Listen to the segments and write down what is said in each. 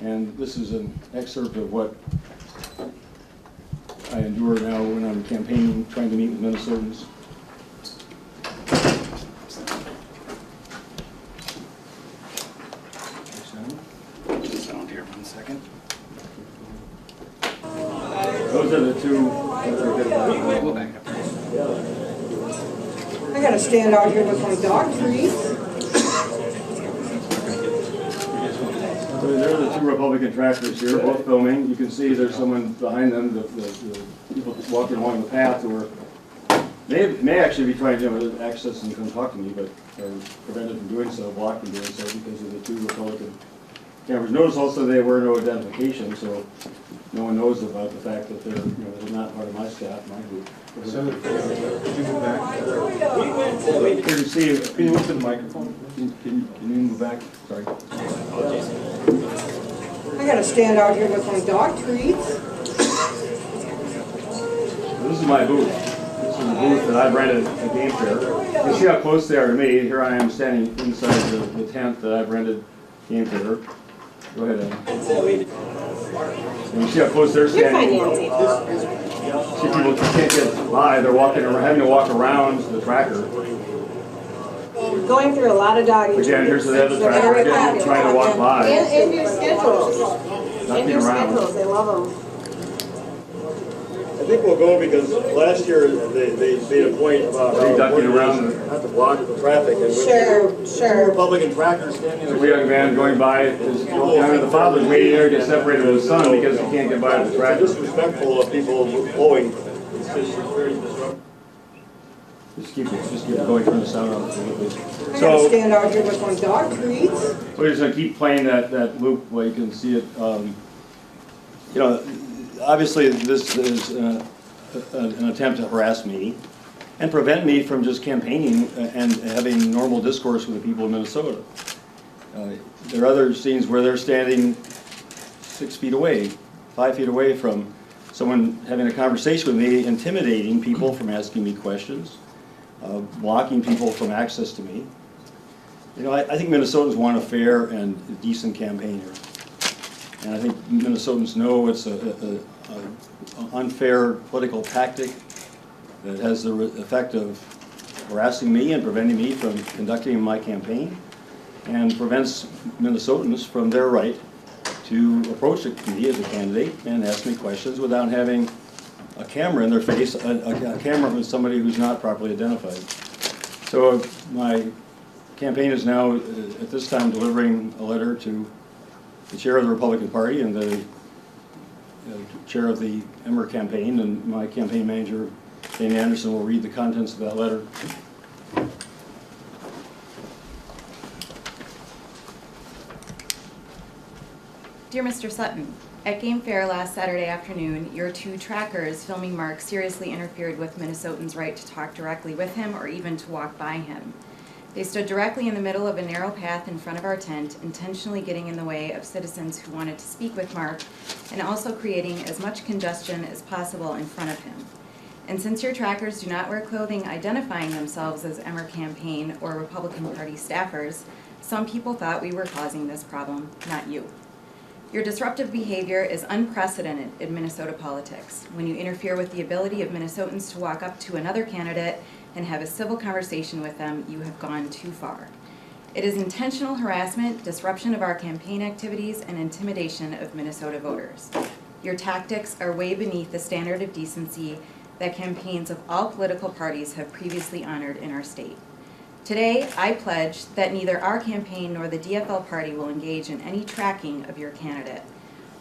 And this is an excerpt of what I endure now when I'm campaigning, trying to meet with Minnesotans. Sound here, 1 second. Those are the two. We'll back up. I gotta stand out here with my dog treats. So there are the two Republican tractors here, both filming. You can see there's someone behind them, the people walking along the path who are, may actually be trying to access and come talk to me, but are prevented from doing so, blocked from doing so because of the two Republican cameras. Notice also they wear no identification, so no one knows about the fact that they're not part of my staff, my group. Senator, could you move back? Can you see? Can you move to the microphone? Can you move back? Sorry. I gotta stand out here with my dog treats. This is my booth. This is the booth that I've rented at Game Fair. You can see how close they are to me. Here I am standing inside the tent that I've rented Game Fair. Go ahead, Ed. And you see how close they're standing. See people can't get by. They're walking around, having to walk around the tracker. Going through a lot of dog. Again, here's the other tracker again, trying to walk by. And your schedules. Nothing around. They love them. I think we'll go because last year they made a point about how ducking around not to block the traffic. And Sure. Republican tractors standing The young man going by is the father's waiting there to get separated from his son because he can't get by the tractor. Disrespectful of people blowing. It's just very disruptive. Just keep it going, turn the sound on. I gotta stand out here with my dog treats. We're just going to keep playing that loop where you can see it. Obviously this is an attempt to harass me and prevent me from just campaigning and having normal discourse with the people of Minnesota. There are other scenes where they're standing 6 feet away, 5 feet away from someone having a conversation with me, intimidating people from asking me questions, blocking people from access to me. I think Minnesotans want a fair and decent campaign here. And I think Minnesotans know it's an unfair political tactic that has the effect of harassing me and preventing me from conducting my campaign, and prevents Minnesotans from their right to approach me as a candidate and ask me questions without having a camera in their face, a camera with somebody who's not properly identified. So my campaign is now, at this time, delivering a letter to the chair of the Republican Party and the chair of the Emmer campaign, and my campaign manager, Danny Anderson, will read the contents of that letter. Dear Mr. Sutton, at Game Fair last Saturday afternoon, your two trackers filming Mark seriously interfered with Minnesotans' right to talk directly with him or even to walk by him. They stood directly in the middle of a narrow path in front of our tent, intentionally getting in the way of citizens who wanted to speak with Mark, and also creating as much congestion as possible in front of him. And since your trackers do not wear clothing identifying themselves as Emmer campaign or Republican Party staffers, some people thought we were causing this problem, not you. Your disruptive behavior is unprecedented in Minnesota politics. When you interfere with the ability of Minnesotans to walk up to another candidate and have a civil conversation with them, you have gone too far. It is intentional harassment, disruption of our campaign activities, and intimidation of Minnesota voters. Your tactics are way beneath the standard of decency that campaigns of all political parties have previously honored in our state. Today, I pledge that neither our campaign nor the DFL party will engage in any tracking of your candidate.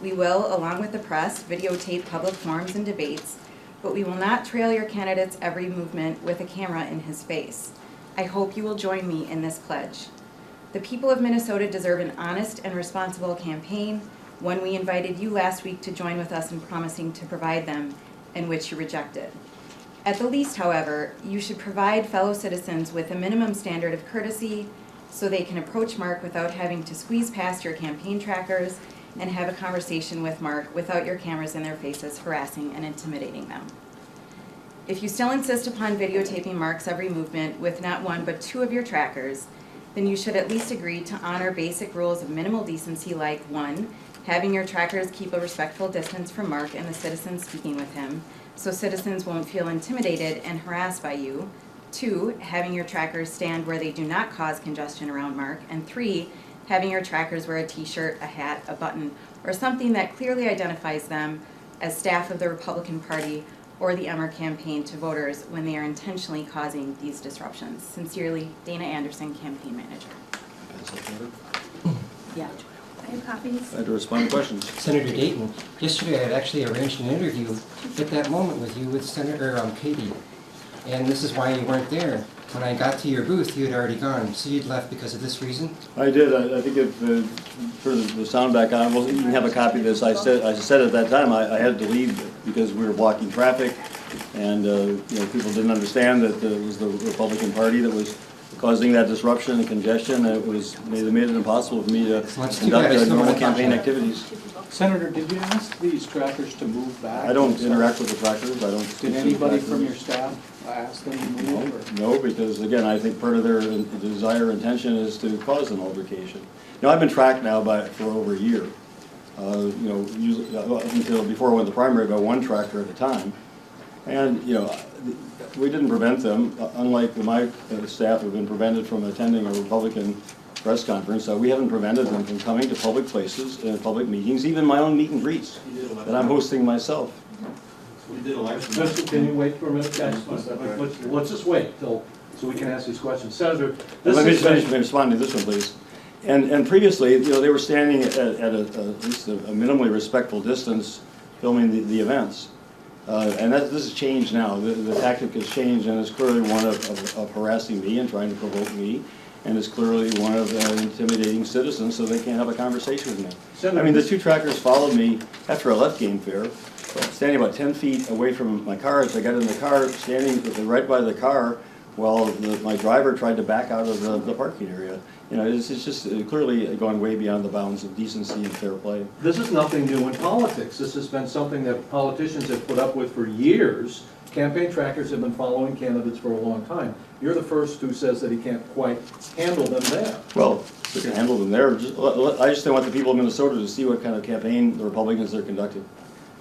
We will, along with the press, videotape public forums and debates, but we will not trail your candidate's every movement with a camera in his face. I hope you will join me in this pledge. The people of Minnesota deserve an honest and responsible campaign, one we invited you last week to join with us in promising to provide them, and which you rejected. At the least, however, you should provide fellow citizens with a minimum standard of courtesy so they can approach Mark without having to squeeze past your campaign trackers and have a conversation with Mark without your cameras in their faces harassing and intimidating them. If you still insist upon videotaping Mark's every movement with not one but two of your trackers, then you should at least agree to honor basic rules of minimal decency like 1, having your trackers keep a respectful distance from Mark and the citizens speaking with him, so citizens won't feel intimidated and harassed by you. 2, having your trackers stand where they do not cause congestion around Mark. And 3, having your trackers wear a t-shirt, a hat, a button, or something that clearly identifies them as staff of the Republican Party or the Emmer campaign to voters when they are intentionally causing these disruptions. Sincerely, Dana Anderson, Campaign Manager. Yeah. I have copies. I had to respond to questions. Senator Dayton, yesterday I had actually arranged an interview at that moment with you with Senator Katie. And this is why you weren't there. When I got to your booth, you had already gone. So you'd left because of this reason? I did. I think if, for the sound back on, well, you can have a copy of this. I said at that time I had to leave because we were blocking traffic, and people didn't understand that it was the Republican Party that was causing that disruption and congestion. It made it impossible for me to conduct normal campaign activities. Senator, did you ask these trackers to move back? I don't interact with the trackers. I don't. Did anybody from your staff ask them to move? No, because again, I think part of their desire, intention is to cause an altercation. I've been tracked now for over a year. Usually, up until before I went to the primary, by one tracker at a time. And we didn't prevent them, unlike my staff have been prevented from attending a Republican press conference. We haven't prevented them from coming to public places, public meetings, even my own meet and greets that I'm hosting myself. Can you wait for a minute, guys? Let's just wait so we can ask these questions. Senator, Let me finish responding to this one, please. And previously, they were standing at least a minimally respectful distance filming the events. And this has changed now. The tactic has changed, and it's clearly one of harassing me and trying to provoke me, and it's clearly one of intimidating citizens so they can't have a conversation with me. Senator, I mean, the 2 trackers followed me after I left Game Fair, standing about 10 feet away from my car. As I got in the car, standing right by the car while my driver tried to back out of the parking area. It's just clearly going way beyond the bounds of decency and fair play. This is nothing new in politics. This has been something that politicians have put up with for years. Campaign trackers have been following candidates for a long time. You're the first who says that he can't quite handle them there. Well, we can handle them there. I just want the people of Minnesota to see what kind of campaign the Republicans are conducting.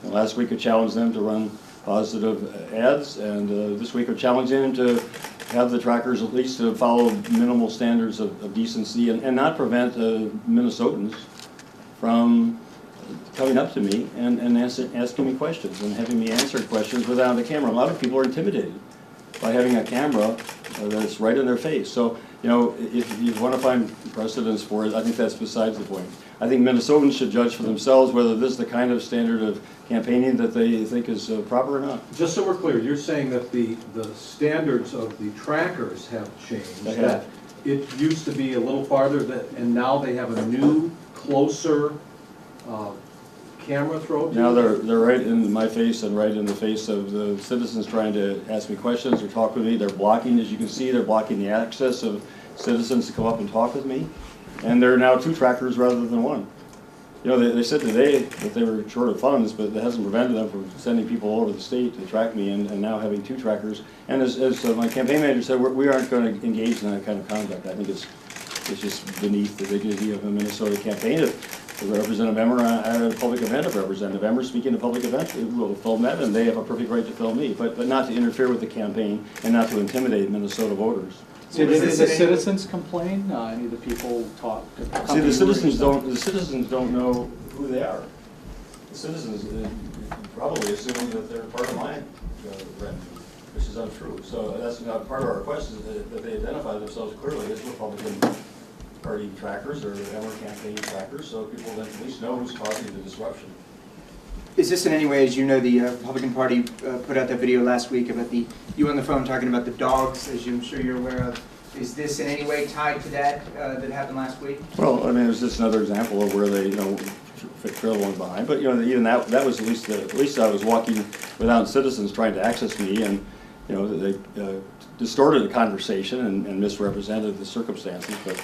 Last week I challenged them to run positive ads, and this week I'm challenging them to have the trackers at least to follow minimal standards of decency and not prevent Minnesotans from coming up to me and asking me questions and having me answer questions without a camera. A lot of people are intimidated by having a camera that's right in their face. So, if you want to find precedents for it, I think that's besides the point. I think Minnesotans should judge for themselves whether this is the kind of standard of campaigning that they think is proper or not. Just so we're clear, you're saying that the standards of the trackers have changed. They have. That it used to be a little farther, and now they have a new, closer camera throw? Now they're right in my face and right in the face of the citizens trying to ask me questions or talk with me. They're blocking, as you can see, they're blocking the access of citizens to come up and talk with me. And there are now 2 trackers rather than 1. They said today that they were short of funds, but that hasn't prevented them from sending people all over the state to track me and now having 2 trackers. And as my campaign manager said, we aren't going to engage in that kind of conduct. I think it's just beneath the dignity of a Minnesota campaign. If Representative Emmer at a public event, if Representative Emmer speaking at a public event, we'll film that, and they have a perfect right to film me, but not to interfere with the campaign and not to intimidate Minnesota voters. Did the citizens complain? Any of the people talk? See, the citizens don't know who they are. The citizens probably assume that they're part of my rent, which is untrue. So that's not part of our request, is that they identify themselves clearly as Republican Party trackers or Emmer campaign trackers, so people then at least know who's causing the disruption. Is this in any way, as you know, the Republican Party put out that video last week about you on the phone talking about the dogs, as I'm sure you're aware of. Is this in any way tied to that that happened last week? Well, I mean, it's just another example of where they, trail one behind. But even that was at least I was walking without citizens trying to access me, and they distorted the conversation and misrepresented the circumstances. But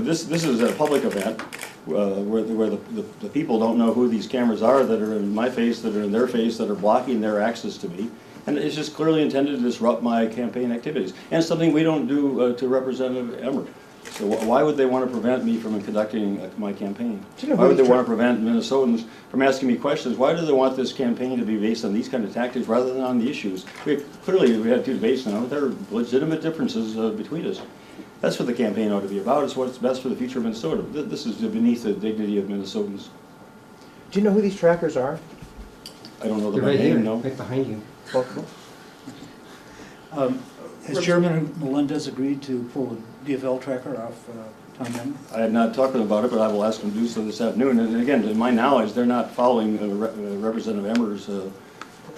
this is a public event where the people don't know who these cameras are that are in my face, that are in their face, that are blocking their access to me. And it's just clearly intended to disrupt my campaign activities. And it's something we don't do to Representative Emmer. So So why would they want to prevent me from conducting my campaign? Do you know Why who would they these want to prevent Minnesotans from asking me questions? Why do they want this campaign to be based on these kind of tactics rather than on the issues? Clearly, we have two debates now. There are legitimate differences between us. That's what the campaign ought to be about. It's what's best for the future of Minnesota. This is beneath the dignity of Minnesotans. Do you know who these trackers are? I don't know the They're right here, name, no. right behind you. Has Chairman Melendez agreed to pull a DFL tracker off Tom Young? I have not talked to them about it, but I will ask them to do so this afternoon. And again, to my knowledge, they're not following Representative Emmer's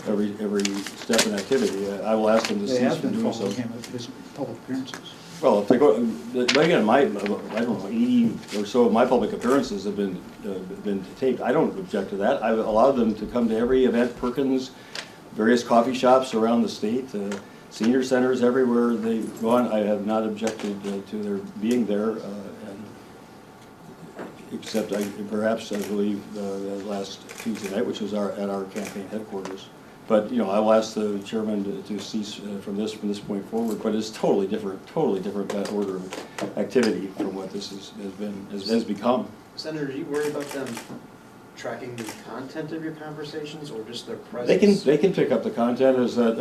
every step in activity. I will ask them to They cease have from been doing so. following him at his public appearances. Well, if they go, but again, I don't know, 80 or so of my public appearances have been taped. I don't object to that. I've allowed them to come to every event, Perkins, various coffee shops around the state, senior centers everywhere they've gone. I have not objected to their being there, except perhaps I believe last Tuesday night, which was at our campaign headquarters. But, you know, I will ask the chairman to cease from this point forward, but it's totally different order of activity from what this has become. Senator, are you worried about them tracking the content of your conversations or just their presence? They can pick up the content, as the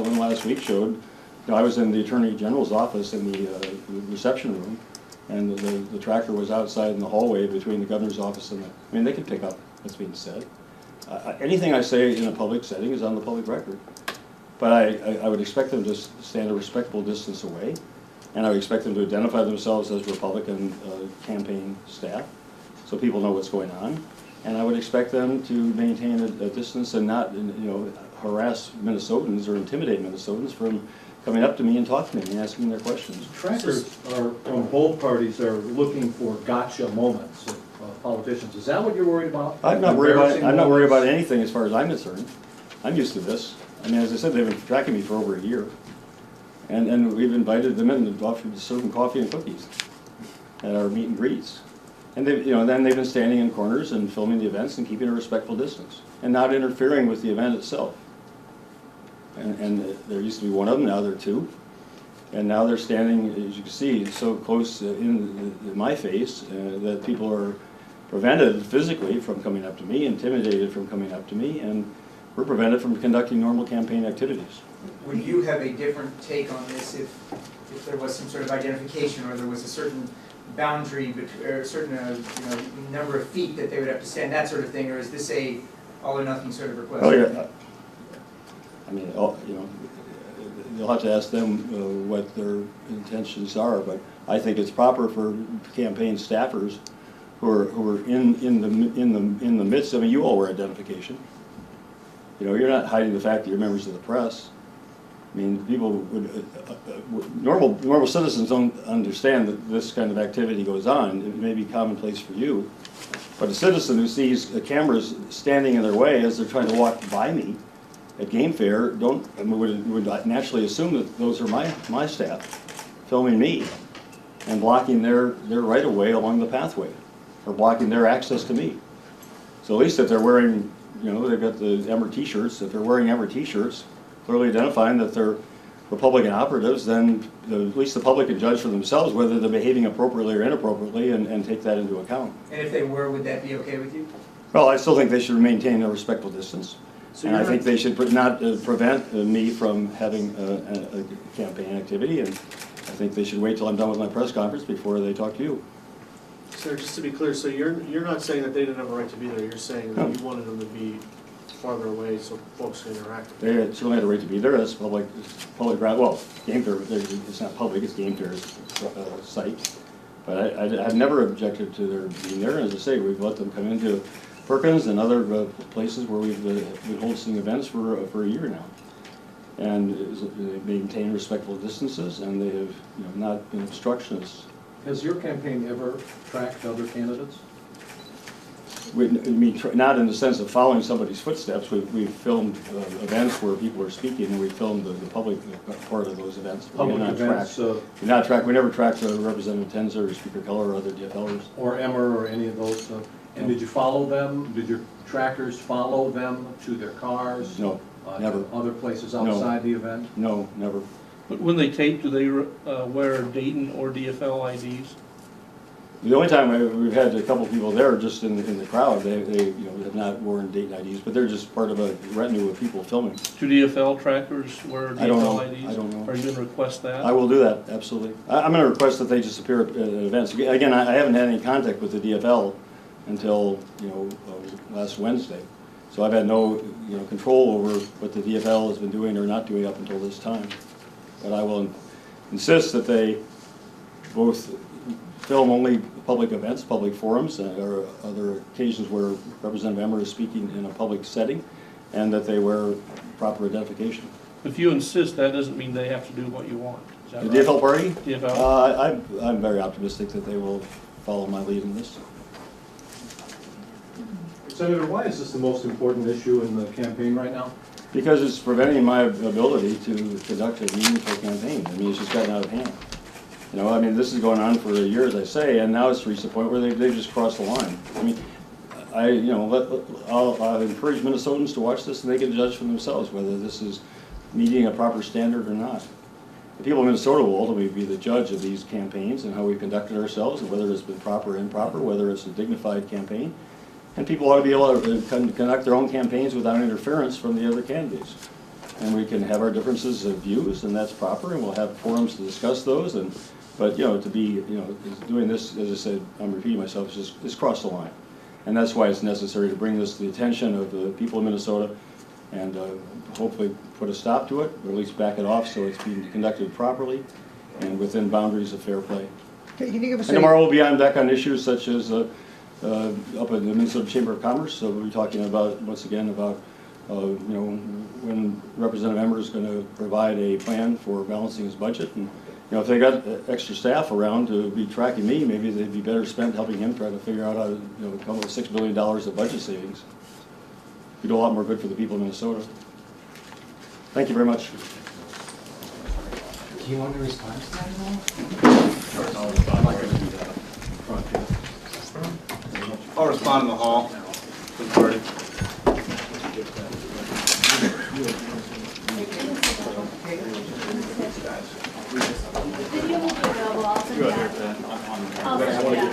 one last week showed. You know, I was in the Attorney General's office in the reception room, and the tracker was outside in the hallway between the governor's office and they can pick up what's being said. Anything I say in a public setting is on the public record. But I would expect them to stand a respectful distance away, and I would expect them to identify themselves as Republican campaign staff, so people know what's going on. And I would expect them to maintain a distance and not, harass Minnesotans or intimidate Minnesotans from coming up to me and talking to me and asking their questions. Trackers from both parties are looking for gotcha moments of politicians. Is that what you're worried about? I'm not worried about anything as far as I'm concerned. I'm used to this. I mean, as I said, they've been tracking me for over a year. And we've invited them in and offered to serve them coffee and cookies at our meet and greets. And then they've been standing in corners and filming the events and keeping a respectful distance and not interfering with the event itself. And there used to be one of them, now there are two. And now they're standing, as you can see, so close in my face that people are prevented physically from coming up to me, intimidated from coming up to me, and we're prevented from conducting normal campaign activities. Would you have a different take on this if there was some sort of identification or there was a certain boundary or a certain number of feet that they would have to stand, that sort of thing, or is this a all or nothing sort of request? Oh yeah, I mean, you'll have to ask them what their intentions are, but I think it's proper for campaign staffers who are in the midst. I mean, you all wear identification. You know, you're not hiding the fact that you're members of the press. I mean, people would normal citizens don't understand that this kind of activity goes on. It may be commonplace for you, but a citizen who sees cameras standing in their way as they're trying to walk by me at game fair would naturally assume that those are my staff filming me and blocking their right of way along the pathway, or blocking their access to me. So at least if they're wearing, they've got the Emmer t-shirts, if they're wearing Emmer t-shirts, clearly identifying that they're Republican operatives, then at least the public can judge for themselves whether they're behaving appropriately or inappropriately and take that into account. And if they were, would that be okay with you? Well, I still think they should maintain a respectful distance. So and I think they should not prevent me from having a campaign activity, and I think they should wait till I'm done with my press conference before they talk to you. Sir, just to be clear, so you're not saying that they didn't have a right to be there, you're saying that you wanted them to be farther away so folks can interact. They certainly had a right to be there. That's public ground. Well, game fair, it's not public, it's game fair's site. But I've never objected to their being there. As I say, we've let them come into Perkins and other places where we've been hosting events for a year now. And they maintain respectful distances, and they have not been obstructionists. Has your campaign ever tracked other candidates? Not in the sense of following somebody's footsteps. We've filmed events where people are speaking, and we filmed the public part of those events. Public events? We never tracked Representative Tenzer or Speaker Keller or other DFLers. Or Emmer or any of those? And did you follow them? Did your trackers follow them to their cars? No, never. Other places outside the event? No, never. But when they tape, do they wear Dayton or DFL IDs? The only time we've had a couple people there just in the crowd, they have not worn Dayton IDs, but they're just part of a retinue of people filming. Do DFL trackers wear I don't know. DFL IDs? I don't know. Are you gonna request that? I will do that, absolutely. I'm going to request that they just appear at events. Again, I haven't had any contact with the DFL until, last Wednesday. So I've had no, control over what the DFL has been doing or not doing up until this time. But I will insist that they both film only public events, public forums, or other occasions where Representative Emmer is speaking in a public setting, and that they wear proper identification. If you insist, that doesn't mean they have to do what you want. Is that The right? DFL party? DFL? I'm very optimistic that they will follow my lead in this. Senator, why is this the most important issue in the campaign right now? Because it's preventing my ability to conduct a meaningful campaign. I mean, it's just gotten out of hand. This is going on for a year, as I say, and now it's reached the point where they've just crossed the line. I'll encourage Minnesotans to watch this, and they can judge for themselves whether this is meeting a proper standard or not. The people of Minnesota will ultimately be the judge of these campaigns and how we conducted ourselves, and whether it's been proper or improper, whether it's a dignified campaign. And people ought to be able to conduct their own campaigns without interference from the other candidates. And we can have our differences of views, and that's proper, and we'll have forums to discuss those. But to be doing this, as I said, I'm repeating myself, it's crossed the line. And that's why it's necessary to bring this to the attention of the people of Minnesota and hopefully put a stop to it, or at least back it off so it's being conducted properly and within boundaries of fair play. Can you give us And tomorrow we'll be on deck on issues such as up at the Minnesota Chamber of Commerce. So we'll be talking about, once again, about when Representative Emmer is going to provide a plan for balancing his budget. And if they got extra staff around to be tracking me, maybe they'd be better spent helping him try to figure out how to come up with $6 billion of budget savings. We do a lot more good for the people of Minnesota. Thank you very much. Do you want to respond to that at all? I'll respond in the hall. Party. Video will be available also. Go ahead, Pat.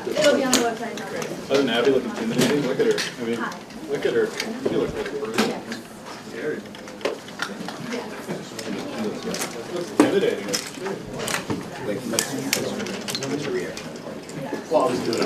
It'll be on the website. Doesn't Abby look intimidating? Look at her. Look at her. She looks like a person. Scary. She looks intimidating. Well, I'll just do it.